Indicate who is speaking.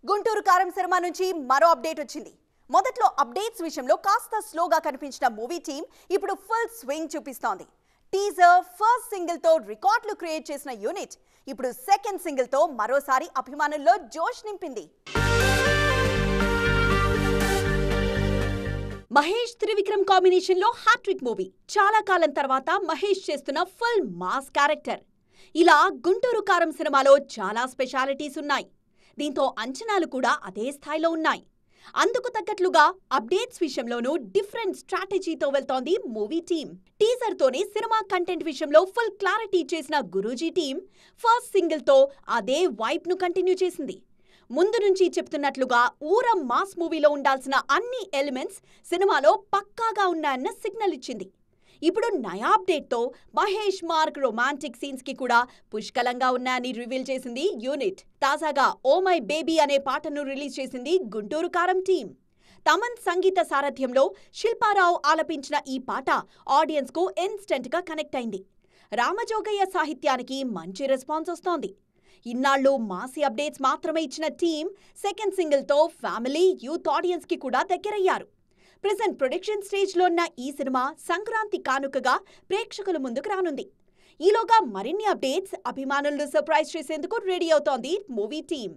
Speaker 1: గుంటూరు కారం సినిమా నుంచి మరో అప్డేట్ వచ్చింది. మొదట్లో అప్డేట్స్ విషయంలో కాస్త స్లోగా కనిపించిన మూవీ టీం ఇప్పుడు ఫుల్ స్వింగ్ చూపిస్తోంది. టీజర్ ఫస్ట్ సింగిల్ తో రికార్డులు క్రియేట్ చేసిన యూనిట్ ఇప్పుడు సెకండ్ సింగిల్ తో మరోసారి అభిమానుల్లో జోష్ నింపింది. మహేష్ త్రివిక్రమ్ కాంబినేషన్ లో హ్యాట్రిక్ మూవీ. చాలా కాలం తర్వాత మహేష్ చేస్తున్న ఫుల్ మాస్ క్యారెక్టర్. ఇలా గుంటూరు కారం సినిమాలో చాలా స్పెషాలిటీస్ ఉన్నాయి. దీంతో అంచనాలు కూడా అదే స్థాయిలో ఉన్నాయి. అందుకు తగ్గట్లుగా అప్డేట్స్ విషయంలోనూ డిఫరెంట్ స్ట్రాటజీతో వెళ్తోంది మూవీ టీం. టీజర్ తోనే సినిమా కంటెంట్ విషయంలో ఫుల్ క్లారిటీ చేసిన గురూజీ టీం ఫస్ట్ సింగిల్ తో అదే వైబ్ ను కంటిన్యూ చేసింది. ముందు నుంచి చెప్తున్నట్లుగా ఊరం మాస్ మూవీలో ఉండాల్సిన అన్ని ఎలిమెంట్స్ సినిమాలో పక్కాగా ఉన్నాయన్న సిగ్నల్ ఇచ్చింది. ఇప్పుడు నయా అప్డేట్ తో మహేష్ మార్క్ రొమాంటిక్ సీన్స్ కి కూడా పుష్కలంగా ఉన్నాయని రివీల్ చేసింది యూనిట్. తాజాగా ఓ మై బేబీ అనే పాటను రిలీజ్ చేసింది గుంటూరు కారం టీం. తమన్ సంగీత సారథ్యంలో శిల్పారావు ఆలపించిన ఈ పాట ఆడియన్స్ కు ఇన్స్టెంట్ గా కనెక్ట్ అయింది. రామజోగయ్య సాహిత్యానికి మంచి రెస్పాన్స్ వస్తోంది. ఇన్నాళ్లు మాసి అప్డేట్స్ మాత్రమే ఇచ్చిన టీం సెకండ్ సింగిల్ తో ఫ్యామిలీ యూత్ ఆడియన్స్ కి కూడా దగ్గరయ్యారు. ప్రెజెంట్ ప్రొడక్షన్ స్టేజ్ లో ఉన్న ఈ సినిమా సంక్రాంతి కానుకగా ప్రేక్షకుల ముందుకు రానుంది. ఈలోగా మరిన్ని అప్డేట్స్ అభిమానులను సర్ప్రైజ్ చేసేందుకు రెడీ అవుతోంది మూవీ టీం.